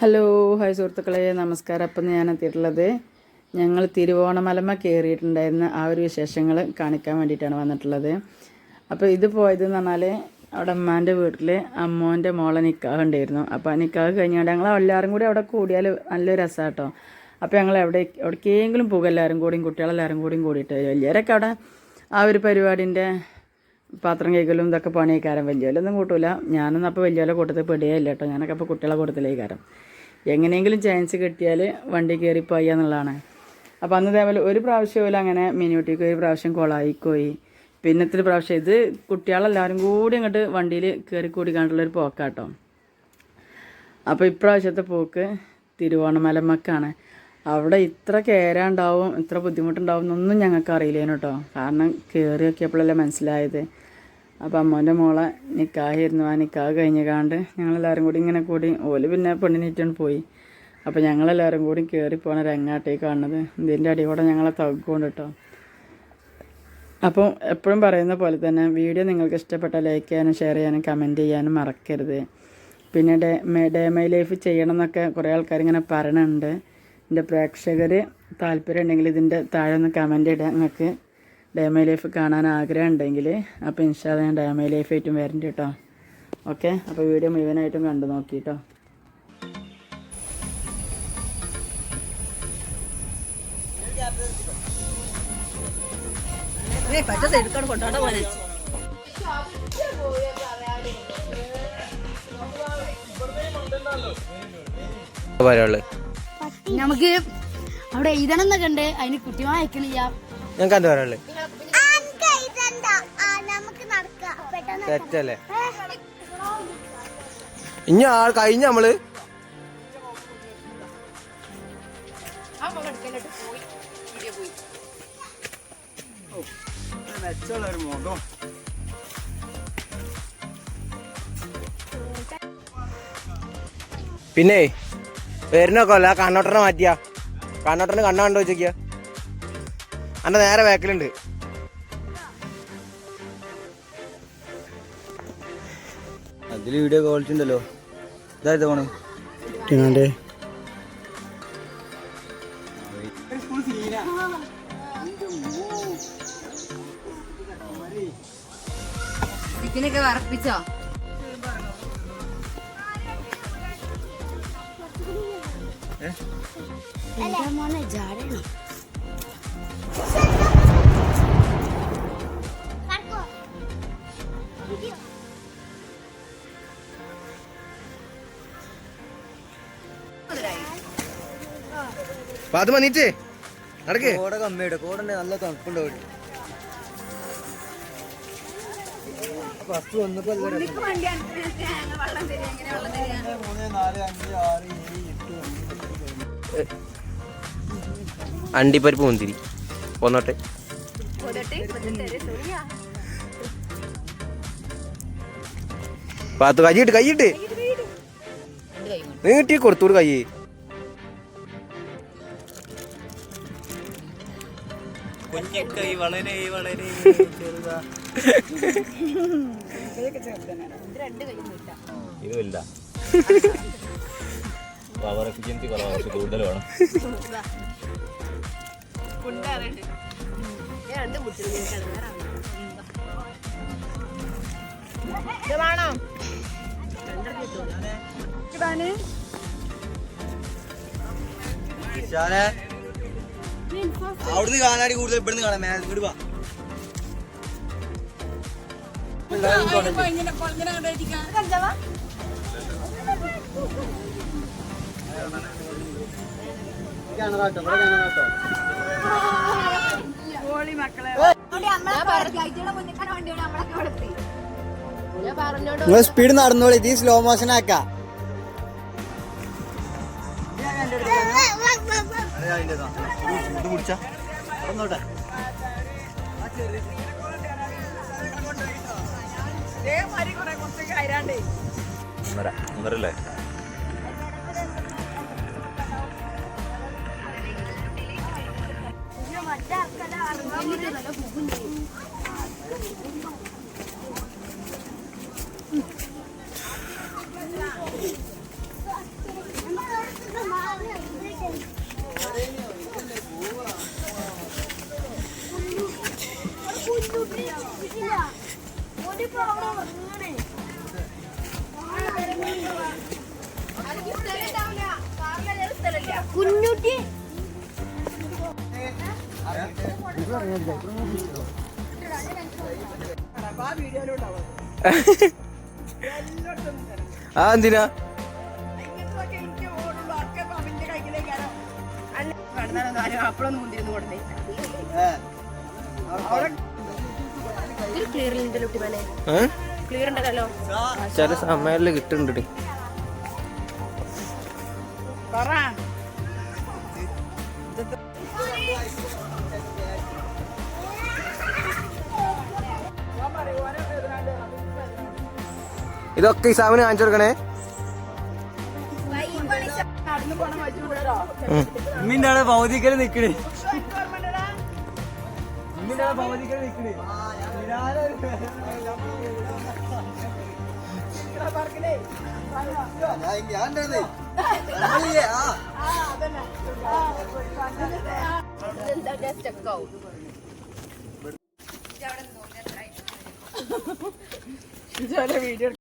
Hello hi സുഹൃത്തുക്കളെ, നമസ്കാരം. അപ്പം ഞാൻ എത്തിയിട്ടുള്ളത് ഞങ്ങൾ തിരുവോണമലമ കയറിയിട്ടുണ്ടായിരുന്ന ആ ഒരു വിശേഷങ്ങൾ കാണിക്കാൻ വേണ്ടിയിട്ടാണ് വന്നിട്ടുള്ളത്. അപ്പോൾ ഇത് പോയതെന്ന് പറഞ്ഞാൽ അവിടെ അമ്മാൻ്റെ വീട്ടിൽ അമ്മോൻ്റെ മോളെ നിക്കാഹ് ഉണ്ടായിരുന്നു. അപ്പോൾ ആ നിക്കാഹ് കഴിഞ്ഞാൽ ഞങ്ങൾ എല്ലാവരും കൂടി അവിടെ കൂടിയാൽ നല്ലൊരു രസമാണ് കേട്ടോ. അപ്പോൾ ഞങ്ങൾ എവിടേക്കെങ്കിലും പോകും, എല്ലാവരും കൂടിയും കുട്ടികളെല്ലാവരും കൂടിയിട്ട്. വലിയവരൊക്കെ അവിടെ ആ ഒരു പരിപാടിൻ്റെ പാത്രം കേൾക്കലും ഇതൊക്കെ പണിയേക്കാരം. വലിയവരൊന്നും കൂട്ടില്ല. ഞാനൊന്നും അപ്പോൾ വലിയവരെ കൂട്ടത്തിൽ പെടുകയേ ഇല്ല കേട്ടോ. ഞാനൊക്കെ അപ്പോൾ കുട്ടികളെ കൂട്ടത്തിലേക്കാരം. എങ്ങനെയെങ്കിലും ചാൻസ് കിട്ടിയാൽ വണ്ടി കയറി പോയി എന്നുള്ളതാണ്. അപ്പോൾ അന്ന് ഇതേപോലെ ഒരു പ്രാവശ്യം പോലെ അങ്ങനെ മിനിയൂട്ടിക്ക് ഒരു പ്രാവശ്യം കൊളായിക്കോയി. പിന്നത്തെ പ്രാവശ്യം ഇത് കുട്ടികളെല്ലാവരും കൂടി അങ്ങോട്ട് വണ്ടിയിൽ കയറി കണ്ടുള്ളൊരു പോക്കാട്ടോ. അപ്പോൾ ഇപ്രാവശ്യത്തെ പോക്ക് തിരുവോണമലമക്കാണ്. അവിടെ ഇത്ര കയറാണ്ടാവും, ഇത്ര ബുദ്ധിമുട്ടുണ്ടാവും എന്നൊന്നും ഞങ്ങൾക്ക് അറിയില്ലേനു കേട്ടോ. കാരണം കയറി നോക്കിയപ്പോഴല്ലേ മനസ്സിലായത്. അപ്പോൾ അമ്മോൻ്റെ മോളെ നിക്കാഹായിരുന്നു. ആ നിക്കാഹ് കഴിഞ്ഞാണ്ട് ഞങ്ങളെല്ലാവരും കൂടി ഇങ്ങനെ കൂടി ഓല് പിന്നെ പെണ്ണിനിറ്റാണ് പോയി. അപ്പോൾ ഞങ്ങളെല്ലാവരും കൂടി കയറി പോണ രംഗാട്ടേക്ക് കാണുന്നത്. ഇതിൻ്റെ അടി കൂടെ ഞങ്ങളെ തഗ്ഗുകൊണ്ട് കേട്ടോ. അപ്പോൾ എപ്പോഴും പറയുന്ന പോലെ തന്നെ വീഡിയോ നിങ്ങൾക്ക് ഇഷ്ടപ്പെട്ടാൽ ലൈക്ക് ചെയ്യാനും ഷെയർ ചെയ്യാനും കമൻറ്റ് ചെയ്യാനും മറക്കരുത്. പിന്നെ ഡേ മൈ ലൈഫ് ചെയ്യണം എന്നൊക്കെ കുറേ ആൾക്കാർ ഇങ്ങനെ പറയണുണ്ട്. എൻ്റെ പ്രേക്ഷകർ താല്പര്യം ഉണ്ടെങ്കിൽ ഇതിൻ്റെ താഴെ ഒന്ന് കമൻറ്റ് ഇടുക. നിങ്ങൾക്ക് ഡേ മൈ ലൈഫ് കാണാൻ ആഗ്രഹം ഉണ്ടെങ്കിൽ. അപ്പോൾ ഇൻഷാ അല്ലാഹ് ഞാൻ ഡേ മൈ ലൈഫായിട്ടും വരണ്ട കേട്ടോ. ഓക്കെ, അപ്പോൾ വീഡിയോ മുഴുവനായിട്ടും കണ്ടു നോക്കി കേട്ടോ. നമുക്ക് അവിടെ എഴുതണം എന്നൊക്കെ ഉണ്ട്. അതിന് കുട്ടിമാ അയക്കണില്ല. ഞങ്ങൾക്ക് എന്താ പറയാനുള്ളത്? തെറ്റല്ലേ ഇനി കഴിഞ്ഞ നമ്മള് പിന്നെ വരുന്നൊക്കെല്ല കണ്ണോട്ടനെ മാറ്റിയാ. കണ്ണോട്ടന് കണ്ണ കണ്ടു വെച്ചേക്ക. അന്റെ നേരെ ബാക്കിലുണ്ട്. അതിൽ വീഡിയോ ക്വാളിറ്റി ഉണ്ടല്ലോ. ഇതായത് പോണേ ചിക്കനൊക്കെ വറപ്പിച്ചോ? മോനെ ജാടണോ? അത് മന്നിച്ചേ നടക്കേ. കോട കമ്മിയുടെ കോടന്റെ നല്ല തണുപ്പുണ്ടാവും. ഫസ്റ്റ് വന്നപ്പോ 3, 4, 5, 6, 7, 8 അണ്ടിപ്പരിപ്പ് മുന്തിരി പോന്നോട്ടെ. പാത്തു കൈയിട്ട് നീട്ടി കൊടുത്തൂട് കൈ. കുഞ്ഞക്കൈ വളരെ വളരെ ചെറുതാ. ഇതുമില്ല, പവർ എഫിഷ്യൻസി കുറവാണ്, കൂടുതൽ വേണം. അവിടുന്ന് കാണാടി കൂടുതൽ ഇവിടുന്ന് കാണാം. മേലെ ഇങ്ങോട്ട് വാ. നിങ്ങൾ സ്പീഡ് നടന്നോളി. ഇത് സ്ലോ മോഷൻ ആക്കാം. ഒന്നരല്ലേ? ആ എന്തിനാ ചില സമയങ്ങളിൽ കിട്ടുന്നുണ്ട്. ഇതൊക്കെ ഇസാമിന് കാണിച്ചു കൊടുക്കണേ. ഉമ്മിന്റെ അവിടെ ഭൗതികല് നിക്കണേ. ഉമ്മിന്റെ അവിടെ ഭൗതികല് നിക്കണേ. വീഡിയോ